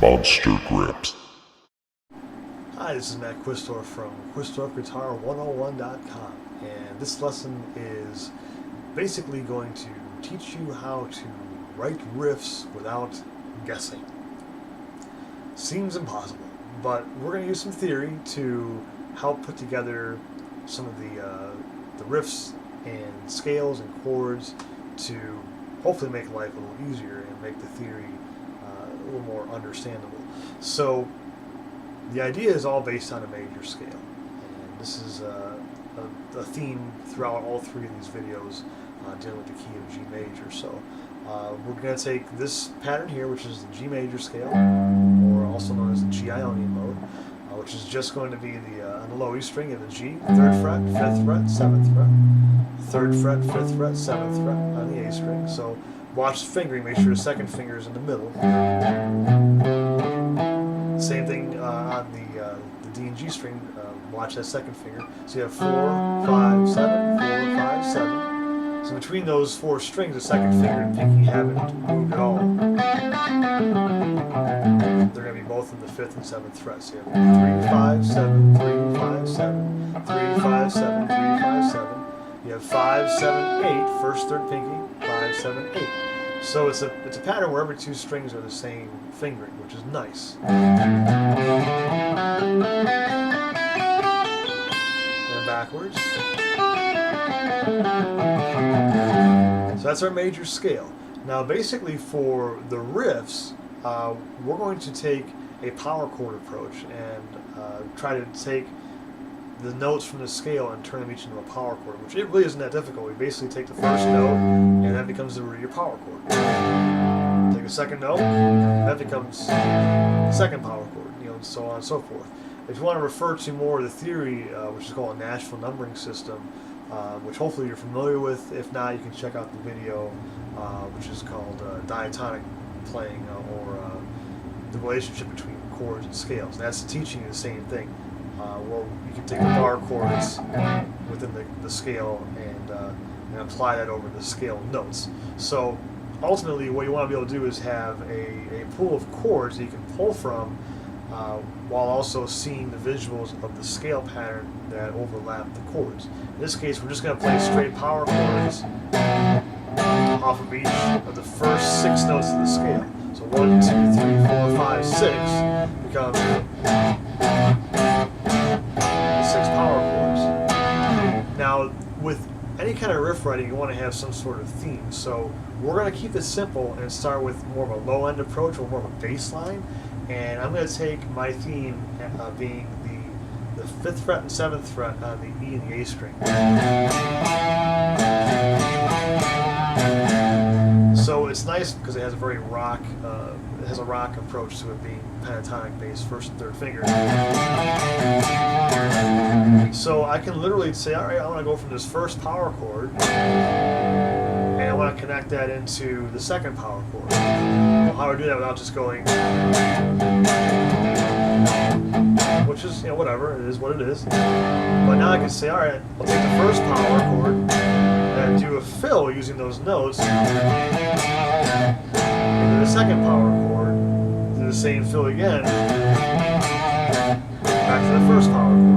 monster grips. Hi, this is Matt Quistorf from QuistorfGuitar101.com, and this lesson is basically going to teach you how to write riffs without guessing. Seems impossible, but we're going to use some theory to help put together some of the riffs and scales and chords to hopefully make life a little easier and make the theory a little more understandable. So the idea is all based on a major scale, and this is a theme throughout all three of these videos dealing with the key of G major. So we're going to take this pattern here, which is the G major scale, or also known as the G Ionian mode, which is just going to be on the low E string of the G, 3rd fret, 5th fret, 7th fret, 3rd fret, 5th fret, 7th fret on the A string. So watch the fingering, make sure the second finger is in the middle. Same thing on the D and G string, watch that second finger. So you have 4, 5, 7, 4, 5, 7. So between those four strings, the second finger and pinky haven't moved at all. They're going to be both in the 5th and 7th frets. So you have 3, 5, 7, 3, 5, 7, 3, 5, 7, 3, 5, 7. You have 5, 7, 8, 1st, 3rd pinky, 5, 7, 8. So it's a pattern where every two strings are the same fingering, which is nice. And backwards. So that's our major scale. Now basically for the riffs, we're going to take a power chord approach and try to take the notes from the scale and turn them each into a power chord, which it really isn't that difficult. We basically take the first note, and that becomes the root of your power chord. Take a second note, that becomes the second power chord, and so on and so forth. If you want to refer to more of the theory, which is called a Nashville numbering system, which hopefully you're familiar with. If not, you can check out the video, which is called diatonic playing, or the relationship between chords and scales. And that's teaching you the same thing. Well, you can take the bar chords within the scale and apply that over the scale notes. So ultimately what you want to be able to do is have a pool of chords that you can pull from while also seeing the visuals of the scale pattern that overlap the chords. In this case, we're just going to play straight power chords off of each of the first 6 notes of the scale. So 1, 2, 3, 4, 5, 6 becomes 6 power chords. Now, with any kind of riff writing, you want to have some sort of theme. So we're going to keep it simple and start with more of a low-end approach, or more of a bass line. And I'm going to take my theme being the 5th fret and 7th fret on the E and the A string. So it's nice because it has a very rock, it has a rock approach to it, being pentatonic bass, 1st and 3rd finger. So I can literally say, all right, I want to go from this first power chord, and I want to connect that into the second power chord. Well, how do I do that without just going, which is, whatever, it is what it is. But now I can say, all right, I'll take the first power chord and do a fill using those notes into the second power chord, do the same fill again, back to the first power chord.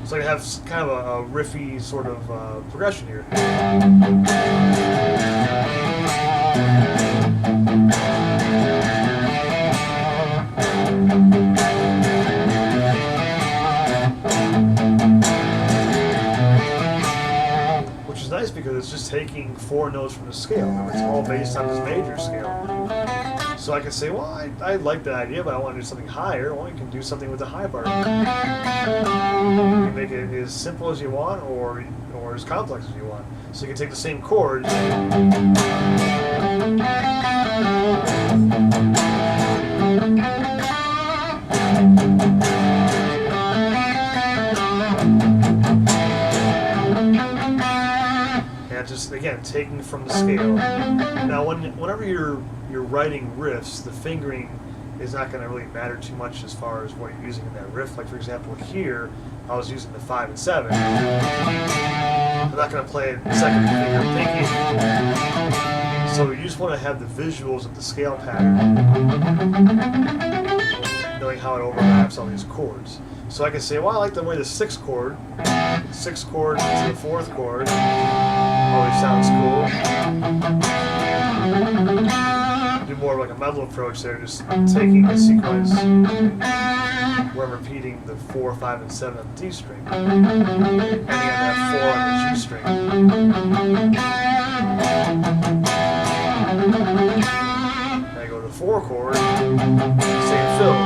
So I have kind of a riffy sort of progression here. Which is nice because it's just taking 4 notes from the scale. It's all based on this major scale. So I can say, well, I like that idea, but I want to do something higher. Well, you can do something with the high bar. You can make it as simple as you want, or as complex as you want. So you can take the same chords and just, again, taking from the scale. Now, whenever you're writing riffs, the fingering is not going to really matter too much as far as what you're using in that riff. Like, for example, here, I was using the 5 and 7. I'm not going to play it second finger pinky. So you just want to have the visuals of the scale pattern, knowing how it overlaps all these chords. So I can say, well, I like the way the sixth chord to the fourth chord always sounds cool. Do more of like a mellow approach there, just taking the sequence where I'm repeating the 4, 5, and 7 on the D string, ending on that 4 on the G string. Then I go to the 4 chord, same fill.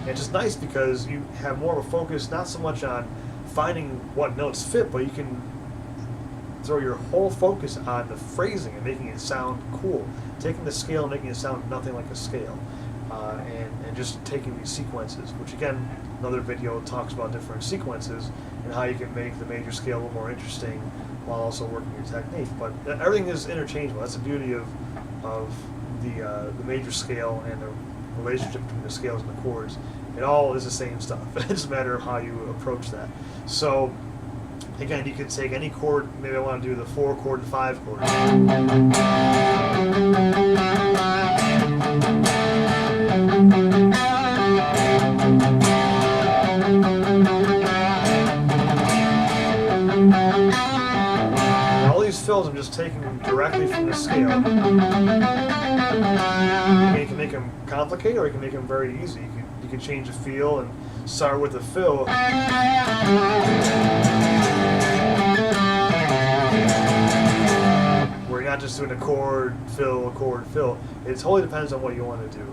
It's just nice because you have more of a focus, not so much on finding what notes fit, but you can throw your whole focus on the phrasing and making it sound cool. Taking the scale and making it sound nothing like a scale. And just taking these sequences, which again, another video talks about different sequences and how you can make the major scale a little more interesting while also working your technique. But everything is interchangeable. That's the beauty of the major scale and the relationship between the scales and the chords. It all is the same stuff. It's just a matter of how you approach that. So again, you could take any chord. Maybe I want to do the 4 chord and 5 chord. All these fills I'm just taking them directly from the scale. You can make them complicated or you can make them very easy. You can change the feel and start with the fill. Where you're not just doing a chord, fill, chord, fill. It totally depends on what you want to do.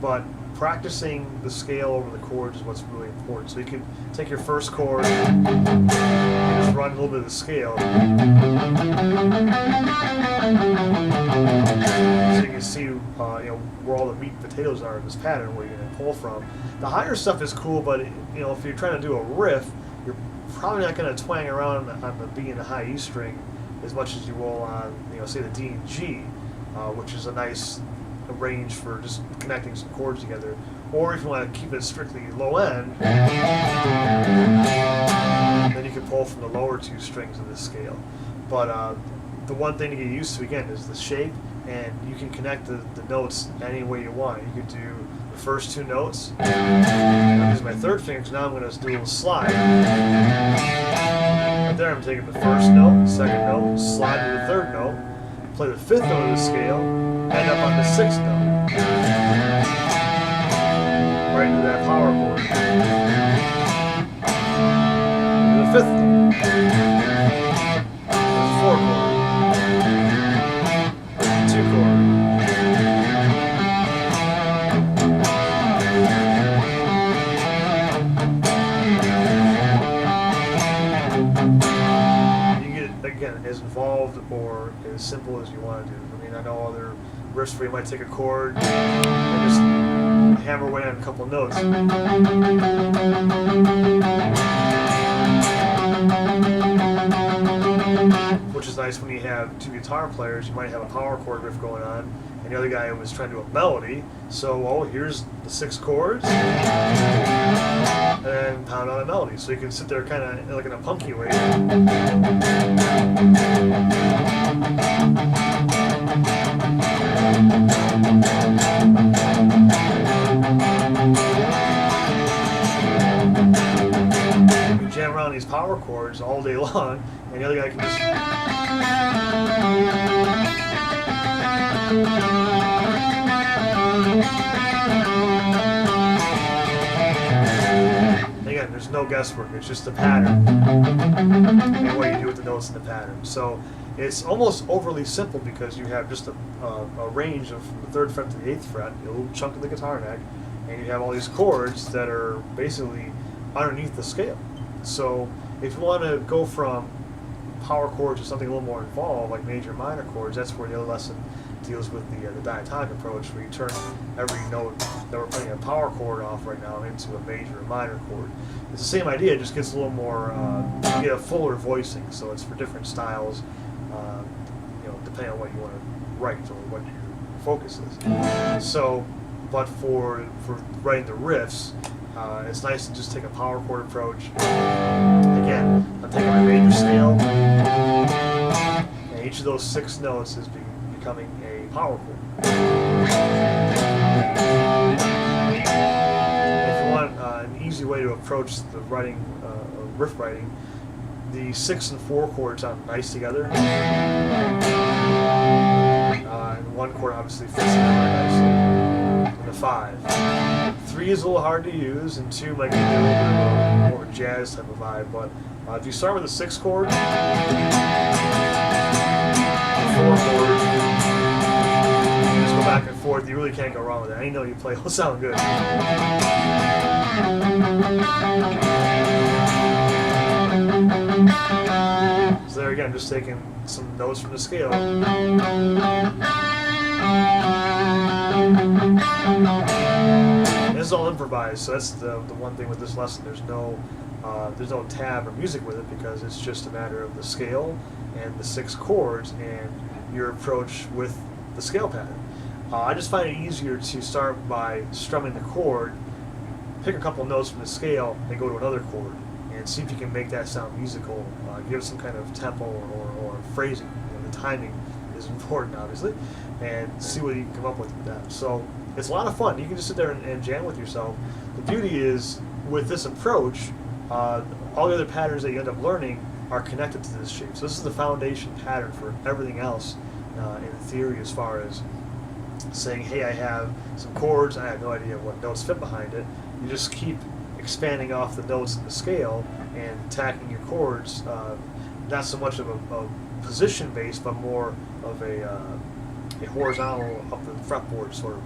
But practicing the scale over the chords is what's really important. So you can take your first chord and just run a little bit of the scale. So you can see where all the meat and potatoes are in this pattern, where you're going to pull from. The higher stuff is cool, but if you're trying to do a riff, you're probably not going to twang around on the B and the high E string as much as you will on, say the D and G, which is a nice range for just connecting some chords together. Or if you want to keep it strictly low end, then you can pull from the lower 2 strings of the scale. But the one thing to get used to, again, is the shape, and you can connect the notes any way you want. You could do the first 2 notes. I'm using my 3rd finger, so now I'm going to do a little slide. Right there, I'm taking the first note, 2nd note, slide to the 3rd note, play the 5th note of the scale, end up on the 6th note. Right into that power chord. The 5th note. The 4th chord. 2 chord. You can get it, again, as involved or as simple as you want to do. I mean, I know other riffs where you might take a chord and just hammer away on a couple of notes. Which is nice when you have 2 guitar players. You might have a power chord riff going on, and the other guy was trying to do a melody. So, here's the 6 chords, and then pound on a melody. So you can sit there kind of like in a punky way. You jam around these power chords all day long, and the other guy can just... Again, there's no guesswork. It's just a pattern and what you do with the notes in the pattern. So it's almost overly simple because you have just a range of from the 3rd fret to the 8th fret, a little chunk of the guitar neck, and you have all these chords that are basically underneath the scale. So if you want to go from power chords to something a little more involved, like major and minor chords, that's where the other lesson deals with the diatonic approach, where you turn every note that we're playing a power chord off right now into a major or minor chord. It's the same idea, it just gets a little more, you get a fuller voicing, so it's for different styles, depending on what you want to write or what your focus is. So but for writing the riffs, it's nice to just take a power chord approach. Again, I'm taking my major scale, and each of those 6 notes is becoming a power chord. If you want an easy way to approach the writing, riff writing, the 6 and 4 chords sound nice together. And 1 chord obviously fits in very nicely. And the 5. 3 is a little hard to use, and 2 might give you a little bit of more of a jazz type of vibe. But if you start with a 6 chord, 4 chord, you just go back and forth. You really can't go wrong with that. Any note you play will sound good. So there again, just taking some notes from the scale. This is all improvised, so that's the one thing with this lesson. There's no tab or music with it, because it's just a matter of the scale and the 6 chords and your approach with the scale pattern. I just find it easier to start by strumming the chord, pick a couple notes from the scale, and go to another chord, and see if you can make that sound musical. Give it some kind of tempo or phrasing. The timing is important, obviously, and see what you can come up with that. So it's a lot of fun. You can just sit there and jam with yourself. The beauty is, with this approach, all the other patterns that you end up learning are connected to this shape. So this is the foundation pattern for everything else in theory, as far as saying, hey, I have some chords, I have no idea what notes fit behind it. You just keep expanding off the notes in the scale and attacking your chords, not so much of a position base, but more of a horizontal up the fretboard sort of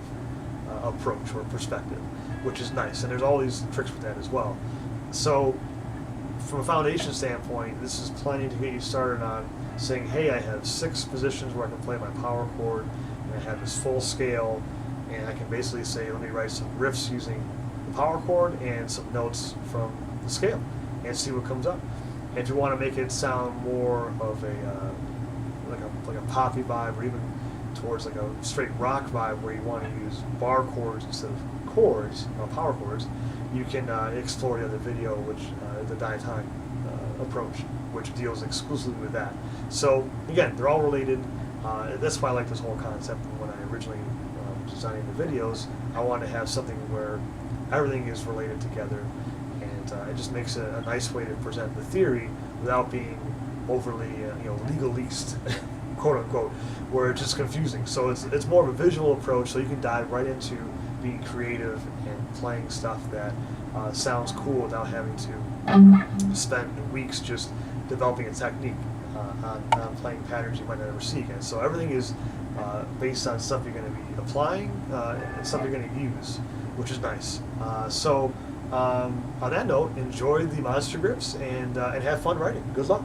approach or perspective, which is nice. And there's all these tricks with that as well. So from a foundation standpoint, this is plenty to get you started on saying, hey, I have 6 positions where I can play my power chord, and I have this full scale, and I can basically say, let me write some riffs using the power chord and some notes from the scale, and see what comes up. And if you want to make it sound more of a like a poppy vibe, or even towards like a straight rock vibe, where you want to use bar chords instead of chords, power chords, you can explore the other video, which the diatonic approach, which deals exclusively with that. So again, they're all related. That's why I like this whole concept. When I originally was designing the videos, I wanted to have something where everything is related together, and it just makes a nice way to present the theory without being overly legalese, quote unquote, where it's just confusing. So it's more of a visual approach, so you can dive right into being creative and playing stuff that sounds cool without having to spend weeks just developing a technique on playing patterns you might not ever see again. So everything is based on stuff you're going to be applying and stuff you're going to use, which is nice. So on that note, enjoy the monster grips and have fun writing. Good luck.